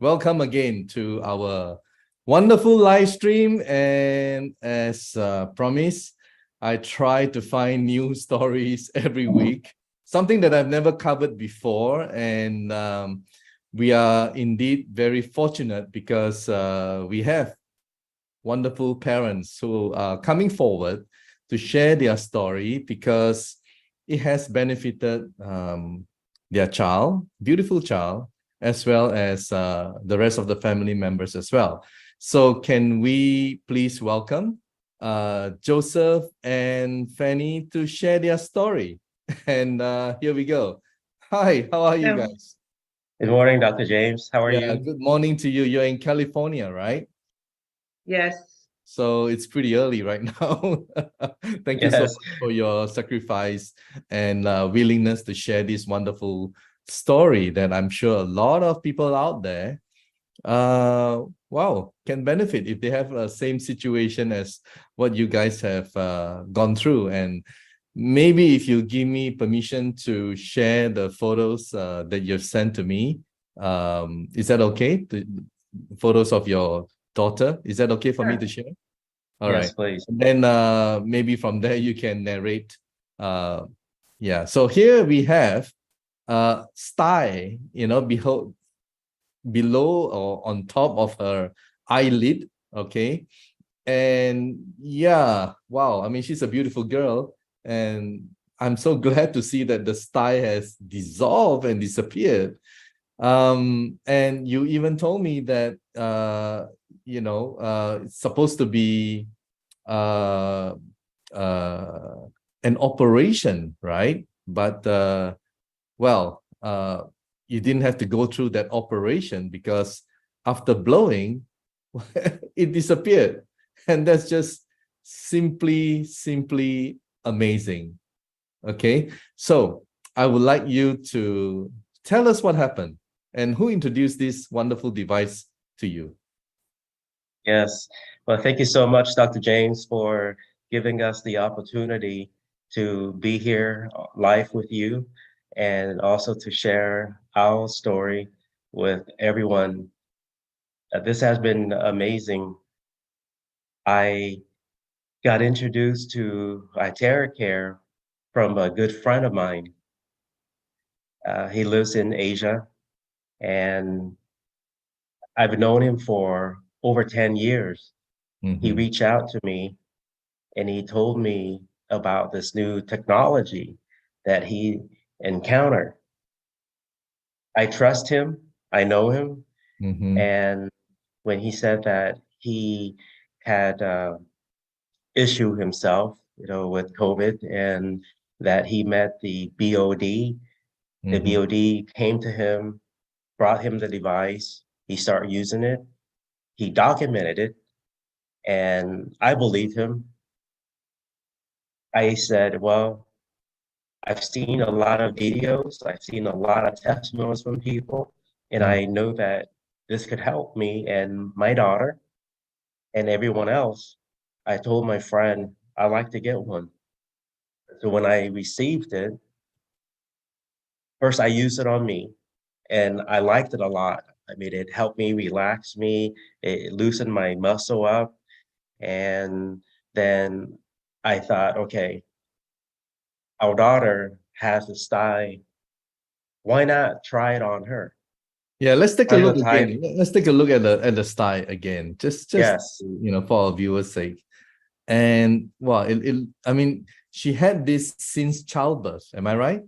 Welcome again to our wonderful live stream. And as promised, I try to find new stories every week, something that I've never covered before. And we are indeed very fortunate because we have wonderful parents who are coming forward to share their story because it has benefited their child, beautiful child, as well as the rest of the family members as well. So can we please welcome Joseph and Fanny to share their story? And here we go. Hi, how are you guys? Good morning, Dr. James. How are you? Good morning to you. You're in California, right? Yes. So it's pretty early right now. Thank you so much for your sacrifice and willingness to share this wonderful story that I'm sure a lot of people out there can benefit if they have the same situation as what you guys have gone through. And maybe if you give me permission to share the photos that you've sent to me, is that okay? The photos of your daughter, is that okay for me to share? All right, please. And then maybe from there you can narrate. So here we have stye, below or on top of her eyelid. Okay. And wow, I mean, she's a beautiful girl, and I'm so glad to see that the stye has dissolved and disappeared. And you even told me that it's supposed to be an operation, right? But you didn't have to go through that operation because after blowing, it disappeared. And that's just simply amazing. Okay, so I would like you to tell us what happened and who introduced this wonderful device to you. Yes. Well, thank you so much, Dr. James, for giving us the opportunity to be here live with you and also to share our story with everyone. This has been amazing. I got introduced to iTeraCare from a good friend of mine. He lives in Asia, and I've known him for over 10 years. He reached out to me and he told me about this new technology that he encountered. I trust him, I know him, and when he said that he had issue himself, with COVID, and that he met the BOD, the BOD came to him, brought him the device, he started using it, he documented it, and I believe him. I said, well, I've seen a lot of videos, I've seen a lot of testimonials from people, and I know that this could help me and my daughter and everyone else. I told my friend, I'd like to get one. So when I received it, first I used it on me and I liked it a lot. I mean, it helped me relax me, it loosened my muscle up. And then I thought, okay, our daughter has a stye. Why not try it on her? Yeah, let's take a look again. Let's take a look at the stye again, just yes, for our viewers' sake. And well, I mean, she had this since childbirth. Am I right?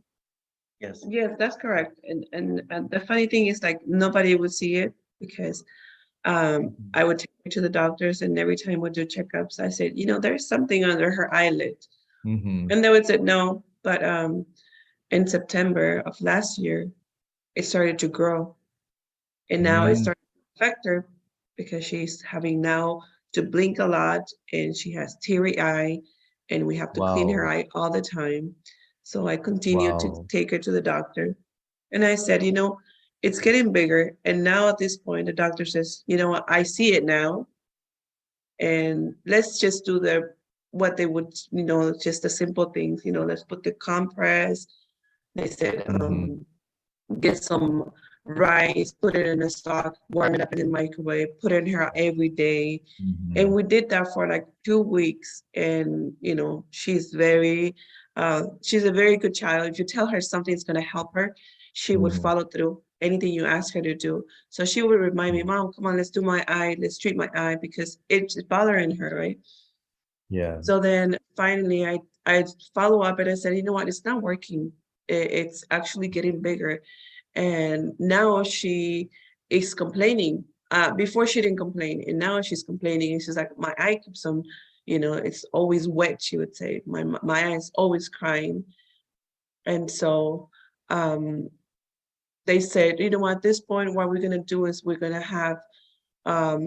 Yes. Yes, that's correct. And the funny thing is, like, nobody would see it because I would take her to the doctors, and every time we do checkups, I said, there's something under her eyelid. And they would say no. But in September of last year, it started to grow. And now it's starting to affect her because she's having now to blink a lot, and she has teary eye, and we have to clean her eye all the time. So I continued to take her to the doctor. And I said, it's getting bigger. And now at this point, the doctor says, what, I see it now. And let's just do what they would, just the simple things, let's put the compress. They said, get some rice, put it in a stock, warm it up in the microwave, put it in her every day. Mhm. And we did that for like 2 weeks. And, you know, she's a very good child. If you tell her something's going to help her, she would Mhm. follow through anything you ask her to do. So she would remind me, Mm. Mom, come on, let's do my eye. Let's treat my eye because it's bothering her, right? Yeah. So then finally I follow up and I said, you know what, it's not working. It's actually getting bigger. And now she is complaining. Before she didn't complain, and now she's complaining. And she's like, my eye keeps on, you know, it's always wet, she would say. My eye is always crying. And so they said, you know what, at this point, what we're gonna do is we're gonna have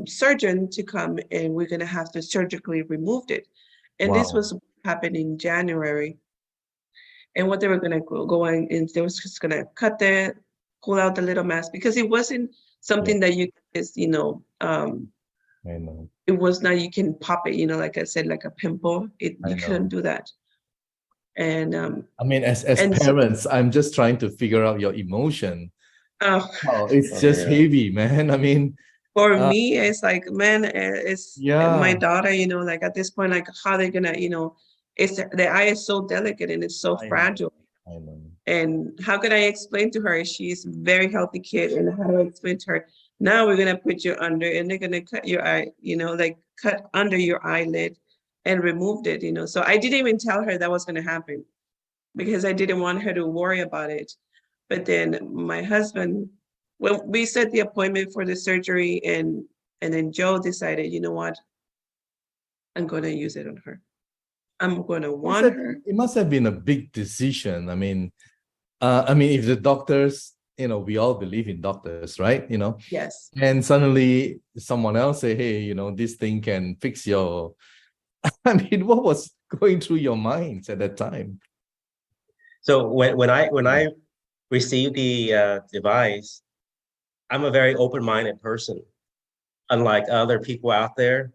surgeon to come and we're gonna have to surgically remove it. And this Wow. was happened in January. And what they were gonna go in is they was just gonna cut the pull out the little mass because it wasn't something that you just, you know, I know. it was not you can pop it, you know, like I said, like a pimple. I You couldn't know. do that. And I mean, as and so parents, I'm just trying to figure out your emotion. uh, Oh, it's Oh, just yeah. heavy, man. I mean, for uh, me, it's like, man, it's my yeah, daughter, you know, like at this point, like how they gonna, you know, it's the eye is so delicate and it's so I know. fragile. I know. And how can I explain to her? She's a very healthy kid. And how do I explain to her? Now we're gonna put you under and they're gonna cut your eye, you know, like cut under your eyelid and removed it, you know. So I didn't even tell her that was gonna happen because I didn't want her to worry about it. But then my husband, when we set the appointment for the surgery and then Joe decided, you know what, I'm gonna use it on her. I'm gonna want her. It must have been a big decision. I mean, if the doctors, we all believe in doctors, right? Yes. And suddenly someone else say, hey, this thing can fix your. I mean, what was going through your minds at that time? So when I received the device, I'm a very open-minded person. Unlike other people out there,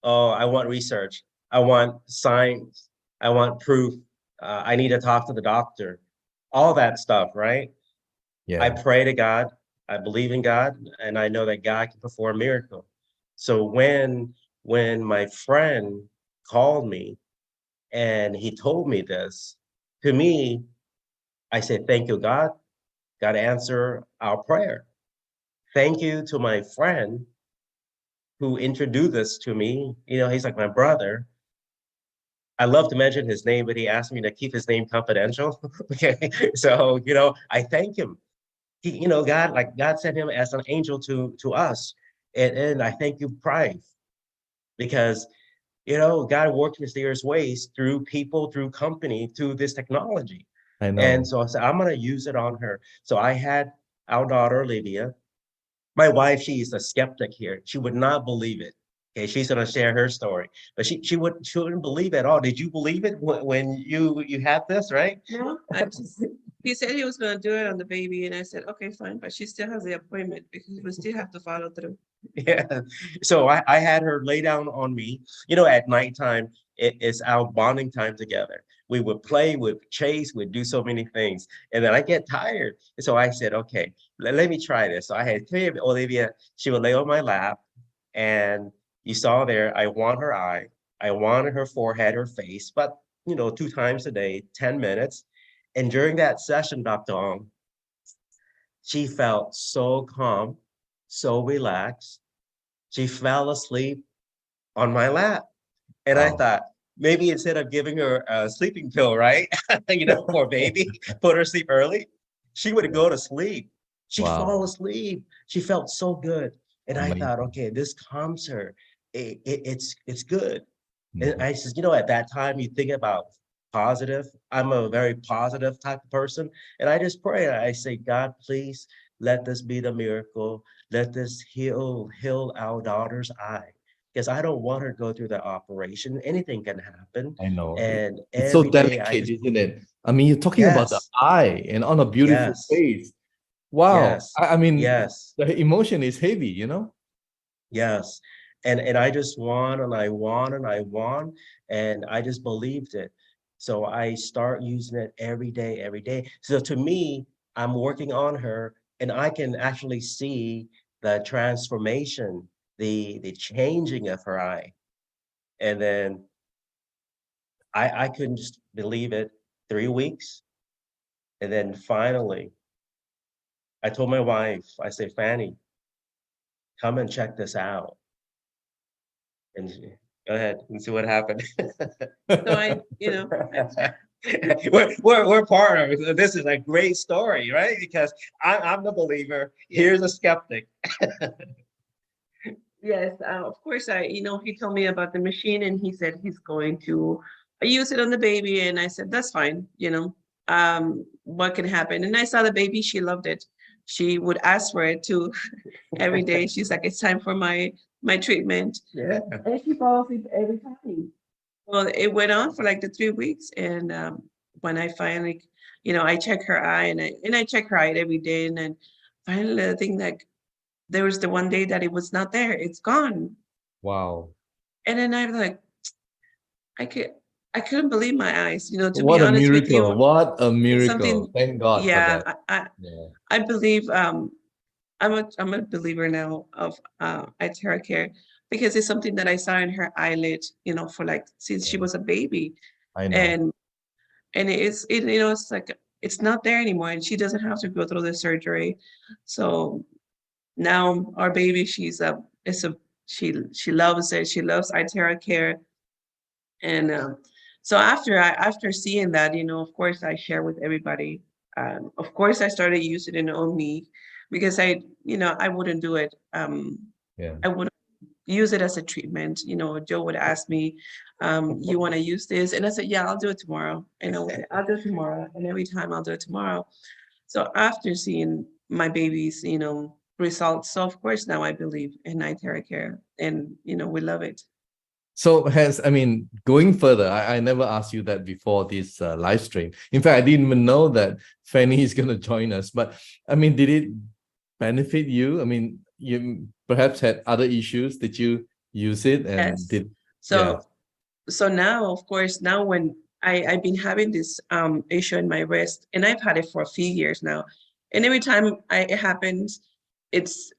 oh, I want research, I want science, I want proof, I need to talk to the doctor, all that stuff, right? I Yeah. pray to God, I believe in God, and I know that God can perform a miracle. So when my friend called me and he told me this, to me, I said, thank you, God. God answer our prayer. Thank you to my friend who introduced this to me. You know, he's like my brother. I love to mention his name, but he asked me to keep his name confidential. Okay. So, I thank him. God sent him as an angel to us. And I thank you, Prife, because God worked mysterious ways through people, through company, through this technology. I And know. so I said, I'm gonna use it on her. So I had our daughter, Olivia. My wife, she's a skeptic here. She would not believe it. Okay, she's gonna share her story, but she wouldn't believe it at all. Did you believe it when you had this, right? No, I just he said he was gonna do it on the baby, and I said, okay, fine, but she still has the appointment because we still have to follow through. Yeah. So I had her lay down on me. At nighttime, it's our bonding time together. We would play, we'd chase, we'd do so many things. And then I get tired. And so I said, okay, let me try this. So I had Olivia, she would lay on my lap. And you saw there, I want her eye, I wanted her forehead, her face, but 2 times a day, 10 minutes. And during that session, Dr. Ong, she felt so calm, so relaxed. She fell asleep on my lap. And I Wow. thought, maybe instead of giving her a sleeping pill, right? For baby, put her to sleep early, she would go to sleep. She fall Wow. asleep. She felt so good. And I thought, Amazing. okay, this calms her. It's good. And Mhm. I said, at that time you think about positive. I'm a very positive type of person. And I just pray. I say, God, please let this be the miracle. Let this heal our daughter's eye. Because I don't want her to go through the operation. Anything can happen. I know. And It's so every day I delicate, just, isn't it? I mean, you're talking about the yes, eye and on a beautiful yes, face. Wow. yes, I mean, yes. the emotion is heavy. Yes. And I just want and I want and I want, and I just believed it. So I start using it every day, every day. So to me, I'm working on her and I can actually see the transformation, the changing of her eye. And then I couldn't just believe it. 3 weeks. And then finally, I told my wife, I said, Fanny, come and check this out. And go ahead and see what happened. So I, you know, we're partners. This is a great story, right? Because I'm the believer. Here's a skeptic. yes, of course, he told me about the machine and he said he's going to use it on the baby. And I said, that's fine, what can happen? And I saw the baby, she loved it. She would ask for it too every day. She's like, it's time for my treatment. Yeah. And she falls asleep every time. Well, it went on for like the 3 weeks. And when I finally, I check her eye and I check her eye every day. And then finally, the thing like, there was the one day that it was not there. It's gone. Wow. And then I'm like, I couldn't believe my eyes, to What be a honest with miracle. you. What a It's miracle. Thank God for yeah, that. Yeah. I believe I'm a believer now of iTeraCare because it's something that I saw in her eyelid, for like since she Yeah. was a baby. I know. And it's like it's not there anymore and she doesn't have to go through the surgery. So now our baby, she loves it. She loves iTeraCare. And so after seeing that, of course I share with everybody. Of course I started using it on me because I wouldn't do it. Yeah. I wouldn't use it as a treatment. Joe would ask me, you want to use this? And I said, yeah, I'll do it tomorrow. And I'll do it tomorrow. And every time I'll do it tomorrow. So after seeing my baby's, results, so of course now I believe in iTeraCare and, we love it. So going further, I never asked you that before this live stream. In fact, I didn't even know that Fanny is going to join us. But did it benefit you? You perhaps had other issues. Did you use it? And Yes. So now, of course, now when I've been having this issue in my wrist, and I've had it for a few years now, and every time it happens, it's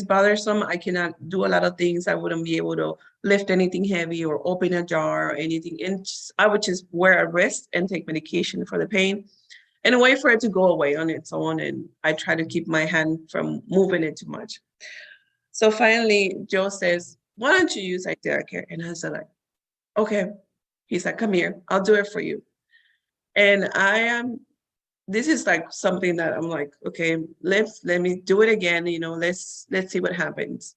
bothersome. I cannot do a lot of things. I wouldn't be able to lift anything heavy or open a jar or anything. And I would just wear a wrist and take medication for the pain and wait for it to go away on its own. And I try to keep my hand from moving it too much. So finally, Joe says, why don't you use iTeraCare? And I said, like, okay. He's like, come here, I'll do it for you. And this is like something that I'm like, okay, let me do it again. Let's see what happens.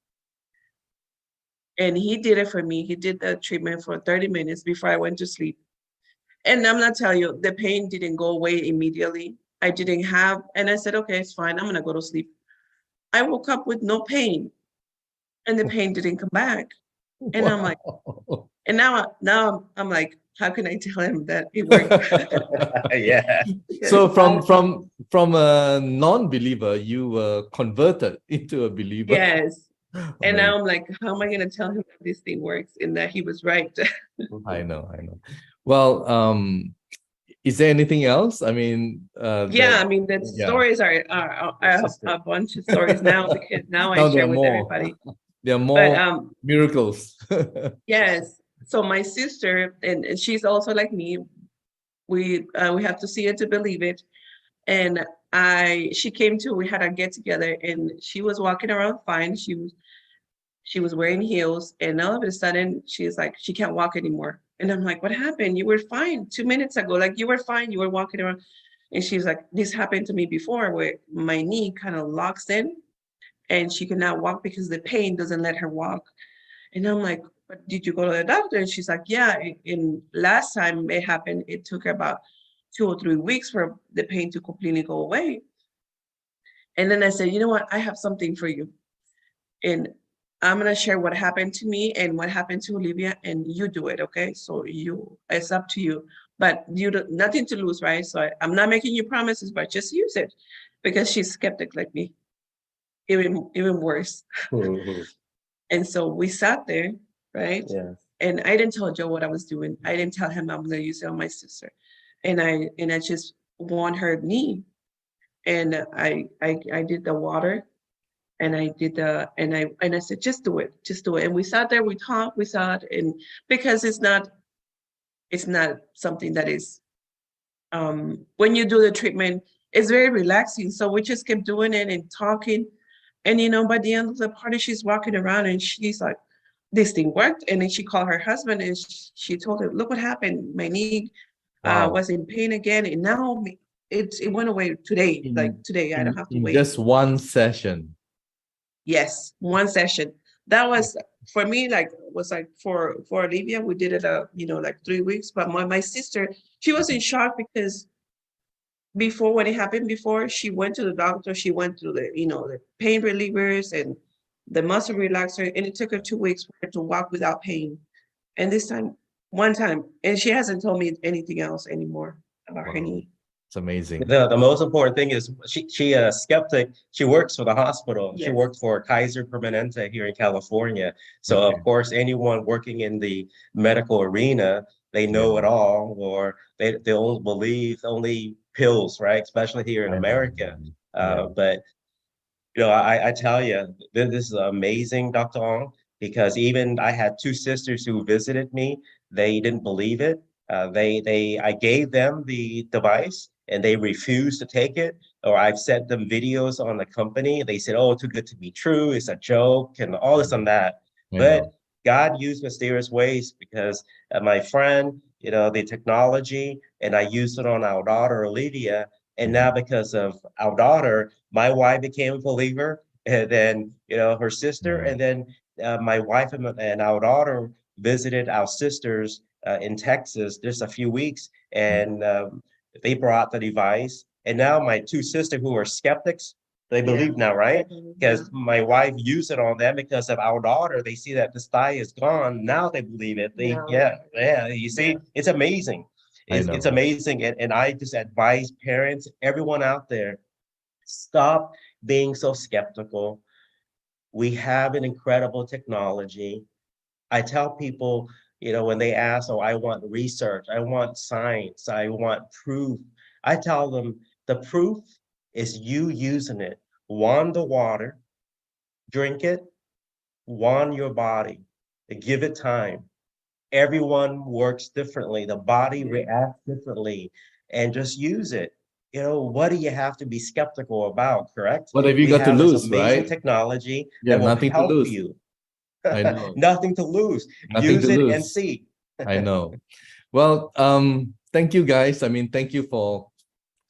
And he did it for me. He did the treatment for 30 minutes before I went to sleep. And I'm not telling you, the pain didn't go away immediately. And I said, okay, it's fine. I'm going to go to sleep. I woke up with no pain and the pain didn't come back. And I'm like, and now I'm like, how can I tell him that it worked? Yeah. So from a non-believer, you were converted into a believer. Yes. And now I'm like, how am I going to tell him that this thing works and that he was right? I know. Well, is there anything else? The stories are a bunch of stories now because now I share with everybody. There are more miracles. Yes. So my sister, and she's also like me, we have to see it to believe it. And we had a get together and she was walking around fine. She was wearing heels and all of a sudden she's like, she can't walk anymore. And I'm like, what happened? You were fine 2 minutes ago. Like you were fine. You were walking around. And she's like, this happened to me before where my knee kind of locks in and she cannot walk because the pain doesn't let her walk. And I'm like, but did you go to the doctor? And she's like, yeah. And last time it happened, it took about 2 or 3 weeks for the pain to completely go away. And then I said, you know what? I have something for you. And I'm going to share what happened to me and what happened to Olivia, and you do it, okay? So it's up to you. But nothing to lose, right? So I'm not making you promises, but just use it because she's skeptic like me, even worse. Mhm. And so we sat there, right? Yeah. And I didn't tell Joe what I was doing. I didn't tell him I was going to use it on my sister. And I just won her knee. and I did the water, and I did and I said, just do it, and we sat there, we talked, we saw it, and because it's not something that is when you do the treatment, it's very relaxing. So we just kept doing it and talking. And by the end of the party, she's walking around and she's like, this thing worked. And then she called her husband and she told him, look what happened. My knee Wow. was in pain again. And now it went away today. Like today, I don't have to In wait. just one session. Yes, one session. That was for me, for Olivia, we did it like 3 weeks. But my sister, she was in shock because before, when it happened before, she went to the doctor, she went to the pain relievers and the muscle relaxer, and it took her 2 weeks for her to walk without pain. And this time, one time, and she hasn't told me anything else anymore about her Wow. knee. It's amazing. The most important thing is she a skeptic. She works for the hospital. She Yes. works for Kaiser Permanente here in California. So Okay. of course, anyone working in the medical arena, they know it all, or they only believe only pills, right? Especially here in I know. America. Yeah. But I tell you, this is amazing, Dr. Ong, because even I had two sisters who visited me. They didn't believe it. I gave them the device and they refused to take it. Or I've sent them videos on the company. They said, "Oh, too good to be true. It's a joke," and all this and that. I But know. God used mysterious ways because my friend, the technology, and I used it on our daughter Olivia. And now because of our daughter, my wife became a believer, and then her sister, and then my wife and our daughter visited our sisters in Texas just a few weeks, and they brought the device. And now my two sisters who are skeptics, they believe now, right? Because my wife used it on them because of our daughter. They see that the stye is gone. Now they believe it. Yeah. You see, it's amazing. I It's know. amazing. And I just advise parents, everyone out there, stop being so skeptical. We have an incredible technology. I tell people, when they ask, oh, I want research, I want science, I want proof. I tell them the proof is you using it. Wand the water, drink it, wand your body, give it time. Everyone works differently. The body reacts differently, and just use it. What do you have to be skeptical about, correct? What have you We got to have this lose, amazing right? technology Yeah, that will nothing to help lose. you. I know. Nothing to lose. Nothing Use to it and lose. see. I know. Well, thank you guys. I mean, thank you for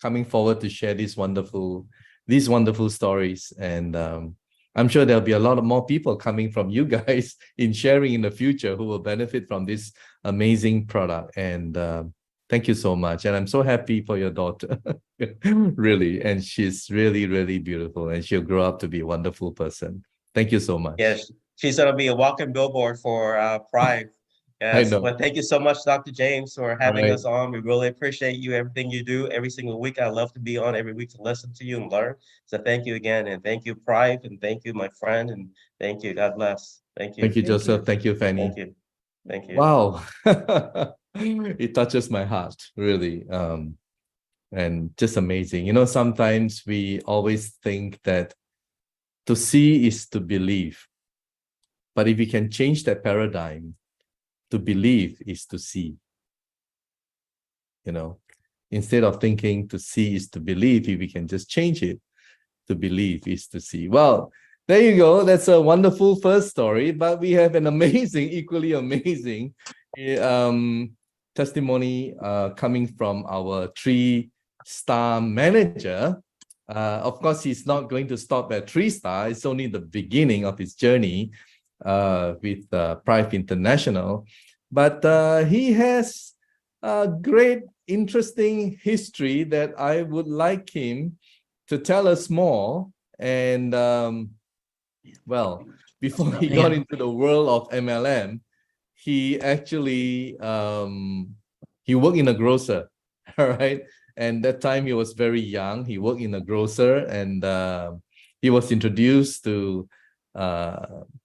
coming forward to share these wonderful stories. And I'm sure there'll be a lot of more people coming from you guys in sharing in the future who will benefit from this amazing product. And thank you so much. And I'm so happy for your daughter, really. And she's really, really beautiful. And she'll grow up to be a wonderful person. Thank you so much. Yes, she's going to be a walking billboard for Prife. I Yes, know. well, thank you so much, Dr. James, for having right. us on. We really appreciate you, everything you do every single week. I love to be on every week to listen to you and learn. So thank you again, and thank you, Prife, and thank you, my friend, and thank you. God bless. Thank you. Thank you, Joseph. Thank you, Fanny. Thank you. Thank you. Wow. It touches my heart, really. And just amazing. Sometimes we always think that to see is to believe. But if we can change that paradigm, to believe is to see. Instead of thinking to see is to believe, if we can just change it, to believe is to see. Well, there you go. That's a wonderful first story, but we have an amazing, equally amazing testimony coming from our 3-star manager. Of course, he's not going to stop at 3-star. It's only the beginning of his journey with Prife International. But he has a great, interesting history that I would like him to tell us more. And well, before he got into the world of MLM, he actually he worked in a grocer, all right? And that time he was very young. He worked in a grocer, and he was introduced to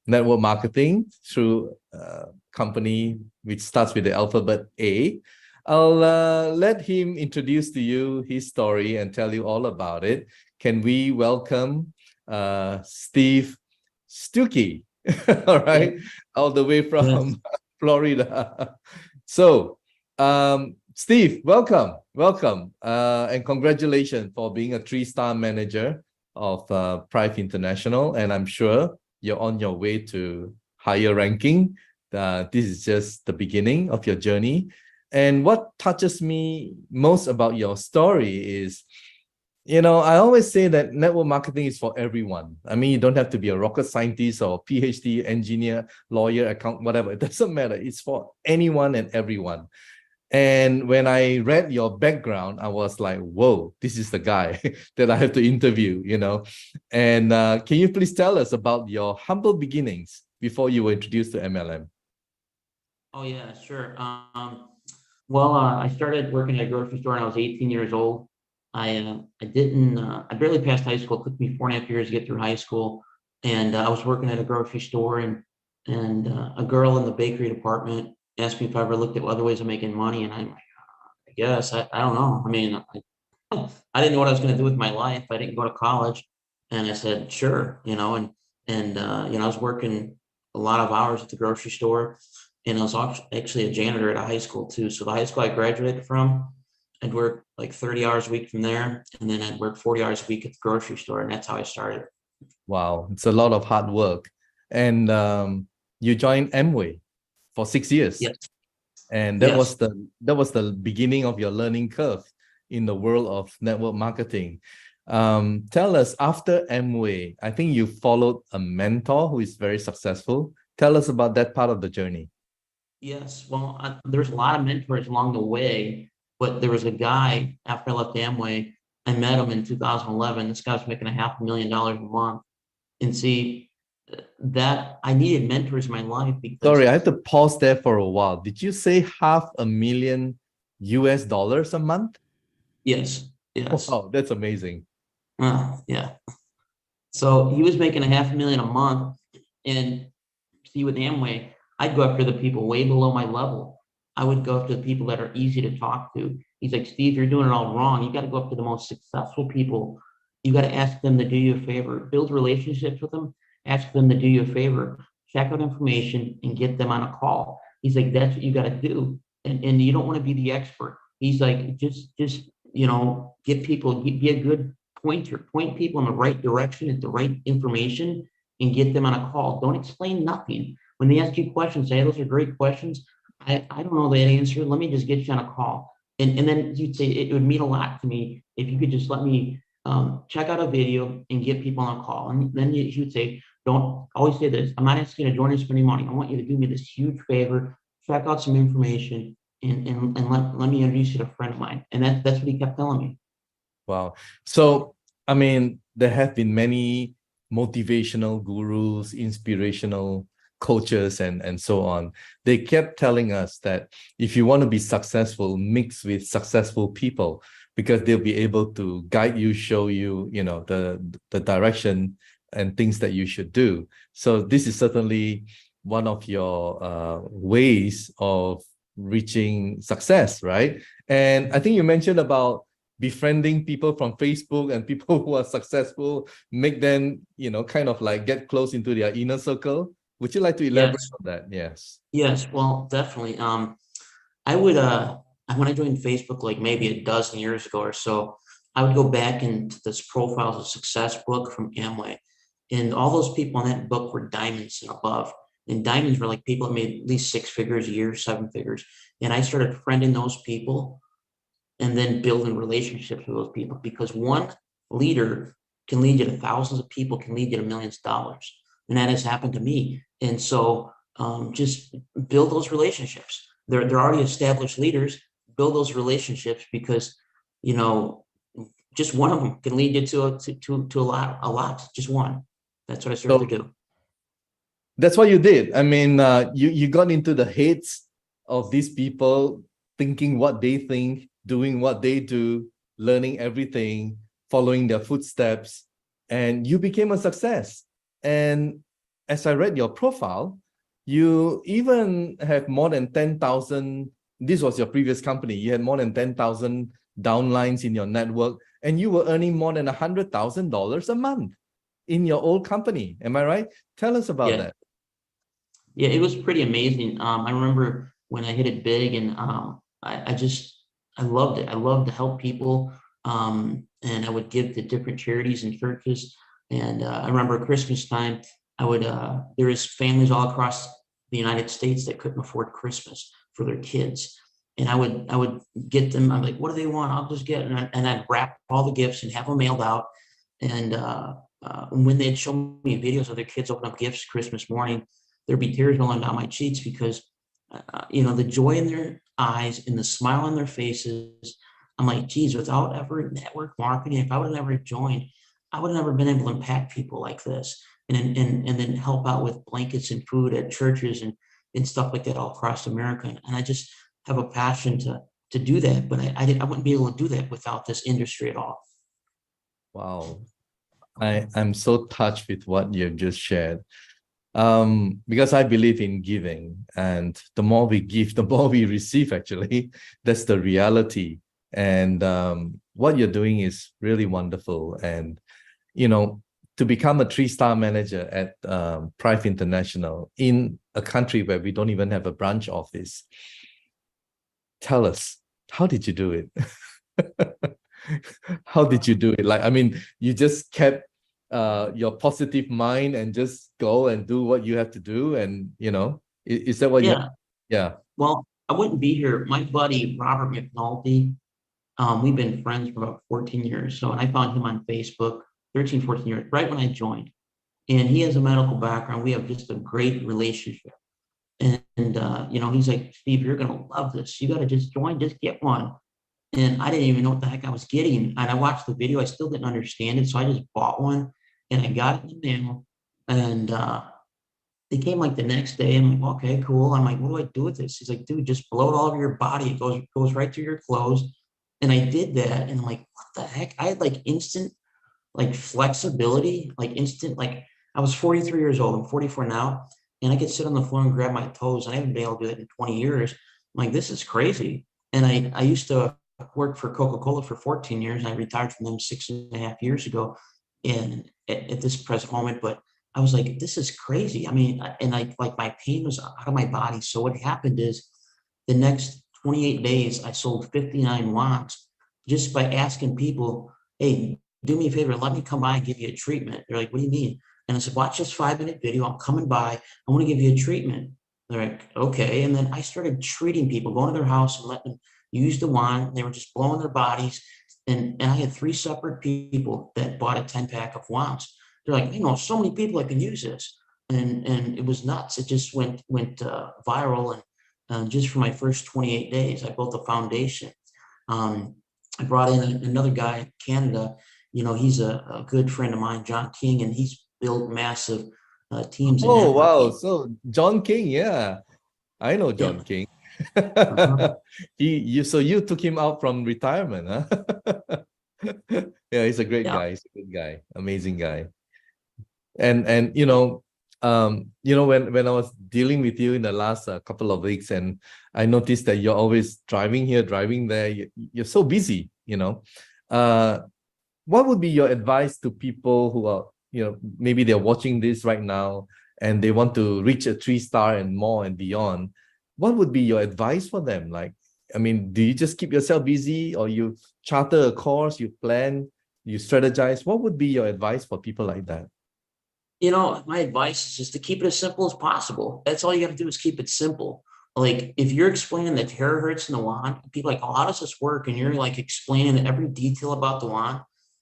network marketing through a company which starts with the alphabet A. I'll let him introduce to you his story and tell you all about it. Can we welcome Steve Stucke, all right, all the way from Florida. So, Steve, welcome, and congratulations for being a 3-star manager of Prife International, and I'm sure you're on your way to higher ranking. This is just the beginning of your journey. And what touches me most about your story is, you know, I always say that network marketing is for everyone. I mean, you don't have to be a rocket scientist or PhD, engineer, lawyer, account, whatever. It doesn't matter. It's for anyone and everyone. And when I read your background, I was like, whoa, this is the guy that I have to interview, you know. And can you please tell us about your humble beginnings before you were introduced to MLM? Oh, yeah, sure. Well, I started working at a grocery store when I was 18 years old. I barely passed high school. It took me 4.5 years to get through high school. And I was working at a grocery store, and a girl in the bakery department asked me if I ever looked at other ways of making money. And I'm like, I guess, I don't know. I mean, I didn't know what I was going to do with my life. I didn't go to college. And I said, sure, you know, I was working a lot of hours at the grocery store. And I was actually a janitor at a high school too. So the high school I graduated from, I'd work like 30 hours a week from there. And then I'd work 40 hours a week at the grocery store. And that's how I started. Wow, it's a lot of hard work. And you joined Amway for 6 years. Yes. And that was the beginning of your learning curve in the world of network marketing. Tell us, after Amway, I think you followed a mentor who is very successful. Tell us about that part of the journey. Yes. Well, there's a lot of mentors along the way, but there was a guy after I left Amway. I met him in 2011. This guy was making $500,000 a month. And see, that I needed mentors in my life because. Sorry, I have to pause there for a while. Did you say $500,000 US a month? Yes. Yes. Wow, that's amazing. Yeah. So he was making $500,000 a month, and see, with Amway, I'd go after the people way below my level. I would go after the people that are easy to talk to. He's like, Steve, you're doing it all wrong. You got to go after the most successful people. You got to ask them to do you a favor, build relationships with them, ask them to do you a favor, check out information and get them on a call. He's like, that's what you got to do. And you don't want to be the expert. He's like, just, get people, be a good pointer, point people in the right direction at the right information and get them on a call. Don't explain nothing. When they ask you questions, say, hey, those are great questions. I don't know that answer. Let me just get you on a call. And then you'd say, it would mean a lot to me if you could just let me check out a video and get people on a call. And then he would say, don't always say this. I'm not asking you to join us for any money. I want you to do me this huge favor, check out some information and let me introduce you to a friend of mine. And that's what he kept telling me. Wow. So, I mean, there have been many motivational gurus, inspirational coaches, and so on. They kept telling us that if you want to be successful, mix with successful people, because they'll be able to guide you, show you, you know, the direction and things that you should do. So this is certainly one of your ways of reaching success, right? And I think you mentioned about befriending people from Facebook and people who are successful, make them, you know, kind of like get close into their inner circle. Would you like to elaborate on that? Yes. Yes, well, definitely. I would, when I joined Facebook, like maybe a dozen years ago or so, I would go back into this Profiles of Success book from Amway. And all those people in that book were diamonds and above. And diamonds were like people that made at least 6 figures a year, 7 figures. And I started friending those people and then building relationships with those people, because one leader can lead you to thousands of people, can lead you to millions of dollars. And that has happened to me. And so just build those relationships. They're already established leaders. Build those relationships, because, you know, just one of them can lead you to a lot, just one. That's what I started to do. That's what you did. I mean, you got into the heads of these people, thinking what they think, doing what they do, learning everything, following their footsteps, and you became a success. And as I read your profile, you even have more than 10,000 this was your previous company. You had more than 10,000 downlines in your network, and you were earning more than $100,000 a month in your old company. Am I right? Tell us about that. Yeah, it was pretty amazing. I remember when I hit it big, and I loved it. I loved to help people, and I would give to different charities and churches. And I remember Christmas time, there was families all across the United States that couldn't afford Christmas for their kids. And I would get them, I'm like, what do they want? I'll just get it. And I'd wrap all the gifts and have them mailed out. And when they'd show me videos of their kids open up gifts Christmas morning, there'd be tears rolling down my cheeks because, the joy in their eyes and the smile on their faces, I'm like, geez, without ever network marketing, if I would have never joined, I would have never been able to impact people like this and then help out with blankets and food at churches and stuff like that all across America. And I just have a passion to do that, but I wouldn't be able to do that without this industry at all. Wow. I'm so touched with what you've just shared. Because I believe in giving, and the more we give, the more we receive, actually. That's the reality. And what you're doing is really wonderful. And, to become a 3-star manager at Prife International in a country where we don't even have a branch office. Tell us, how did you do it? How did you do it? Like, I mean, you just kept your positive mind and just go and do what you have to do. And, is that what Yeah. Well, I wouldn't be here. My buddy, Robert McNulty, we've been friends for about 14 years. So, and I found him on Facebook, 13, 14 years, right when I joined. And he has a medical background. We have just a great relationship. And he's like, Steve, you're going to love this. You got to just join, just get one. And I didn't even know what the heck I was getting. And I watched the video. I still didn't understand it. So I just bought one and I got it in the mail. And it came like the next day. I'm like, okay, cool. I'm like, what do I do with this? He's like, dude, just blow it all over your body. It goes right through your clothes. And I did that. And I'm like, what the heck? I had like instant like flexibility, like instant, like I was 43 years old. I'm 44 now. And I could sit on the floor and grab my toes. And I haven't been able to do that in 20 years. I'm like, this is crazy. And I used to work for Coca-Cola for 14 years. And I retired from them 6.5 years ago. And at this present moment, but I was like, this is crazy. I mean, and like my pain was out of my body. So what happened is the next 28 days, I sold 59 wands just by asking people, hey, do me a favor, let me come by and give you a treatment. They're like, what do you mean? And I said, watch this 5-minute video. I'm coming by. I want to give you a treatment. They're like, okay. And then I started treating people, going to their house and letting them use the wand. They were just blowing their bodies. And I had 3 separate people that bought a 10-pack of wands. They're like, so many people that can use this. And it was nuts. It just went viral. And just for my first 28 days, I built a foundation. I brought in another guy in Canada. He's a good friend of mine, John King, and he's built massive teams. Oh, wow. So John King, yeah. I know John King. So you took him out from retirement, huh? Yeah, he's a great guy. He's a good guy, amazing guy. And when I was dealing with you in the last couple of weeks, and I noticed that you're always driving here, driving there. You're so busy. What would be your advice to people who are, maybe they're watching this right now and they want to reach a 3-star and more and beyond? What would be your advice for them? Like, I mean, do you just keep yourself busy, or you charter a course, you plan, you strategize? What would be your advice for people like that? My advice is just to keep it as simple as possible. That's all you got to do is keep it simple. Like if you're explaining the terahertz in the wand, people are like, oh, how does this work? And you're like explaining every detail about the wand,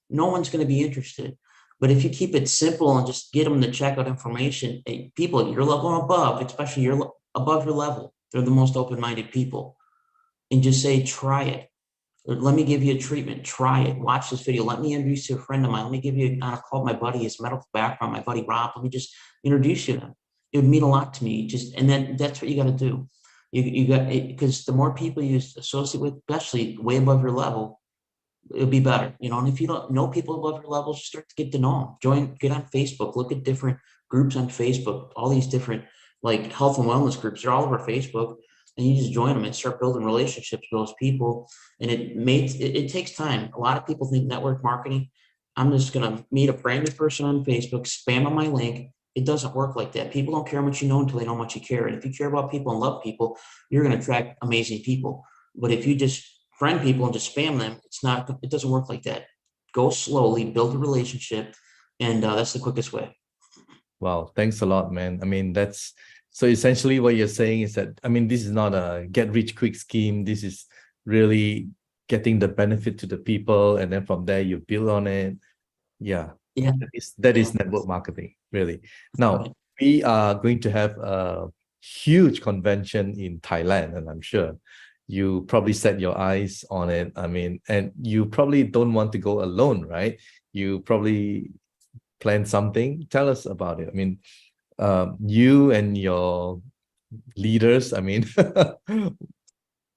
no one's going to be interested. But if you keep it simple and just get them to check out information, people at your level and above, especially you're above your level, they're the most open-minded people. And just say, try it. Or let me give you a treatment. Try it. Watch this video. Let me introduce you to a friend of mine. Let me give you a call. My buddy, his medical background, my buddy Rob. Let me just introduce you to them. It would mean a lot to me. And then that's what you got to do. You got, because the more people you associate with, especially way above your level, it'll be better. And if you don't know people above your level, just start to get to know them. Get on Facebook. Look at different groups on Facebook. All these different like health and wellness groups. They're all over Facebook. and you just join them and start building relationships with those people. And it takes time. A lot of people think network marketing, I'm just going to meet a brand new person on Facebook, spam on my link. It doesn't work like that. People don't care how much you know until they know how much you care. And if you care about people and love people, you're going to attract amazing people. But if you just friend people and just spam them, it doesn't work like that. Go slowly, build a relationship, and that's the quickest way. Wow, thanks a lot, man. I mean, so essentially what you're saying is that, I mean, this is not a get rich quick scheme. This is really getting the benefit to the people, and then from there you build on it. Yeah. Yeah. That is network marketing, really. Now, we are going to have a huge convention in Thailand, and I'm sure you probably set your eyes on it. I mean, and you probably don't want to go alone, right? You probably plan something. Tell us about it. I mean, you and your leaders, I mean.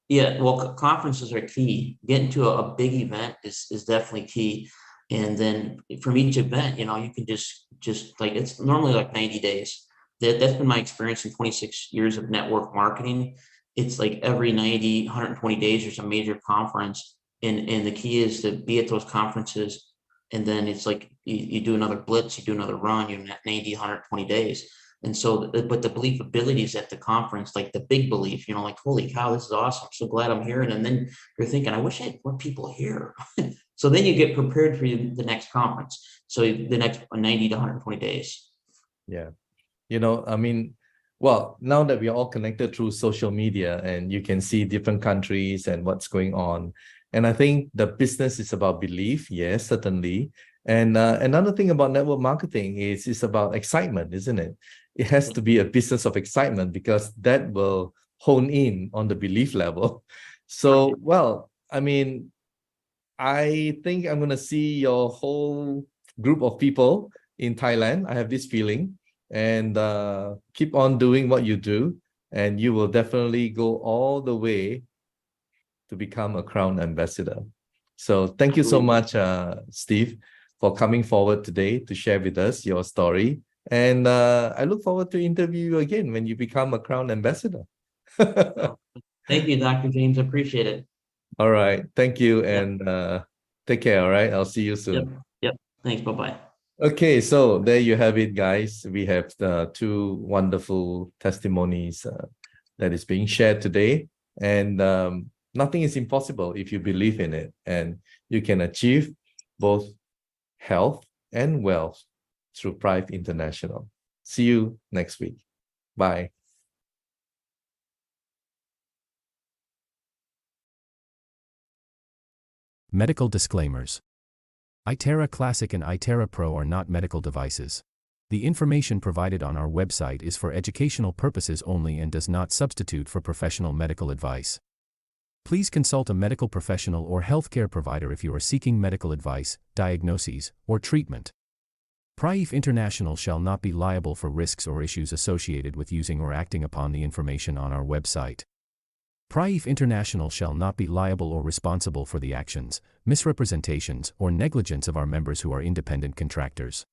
Yeah, well, conferences are key. Getting to a big event is definitely key. And then from each event, you know, you can just like, it's normally like 90 days. That's been my experience in 26 years of network marketing. It's like every 90, 120 days, there's a major conference. And the key is to be at those conferences. And then it's like you do another blitz, you do another run, you're at 90, 120 days. And so, but the belief abilities at the conference, like the big belief, you know, like, holy cow, this is awesome. I'm so glad I'm here. And then you're thinking, I wish I had more people here. So then you get prepared for the next conference. So the next 90 to 120 days. Yeah. You know, I mean, well, now that we are all connected through social media and you can see different countries and what's going on. And I think the business is about belief. Yes, certainly. And another thing about network marketing is it's about excitement, isn't it? It has to be a business of excitement because that will hone in on the belief level. So, well, I mean, I think I'm going to see your whole group of people in Thailand. I have this feeling. And keep on doing what you do. And you will definitely go all the way to become a Crown Ambassador. So thank you so much, Steve, for coming forward today to share with us your story. And I look forward to interview you again when you become a Crown Ambassador. Thank you, Dr. James. I appreciate it. All right. Thank you. And take care. All right. I'll see you soon. Yep. Thanks. Bye-bye. Okay, so there you have it, guys. We have two wonderful testimonies that is being shared today. And nothing is impossible if you believe in it. And you can achieve both health and wealth through Prife International. See you next week. Bye. Medical disclaimers. iTera Classic and iTera Pro are not medical devices. The information provided on our website is for educational purposes only and does not substitute for professional medical advice. Please consult a medical professional or healthcare provider if you are seeking medical advice, diagnoses, or treatment. Prife International shall not be liable for risks or issues associated with using or acting upon the information on our website. Prife International shall not be liable or responsible for the actions, misrepresentations, or negligence of our members who are independent contractors.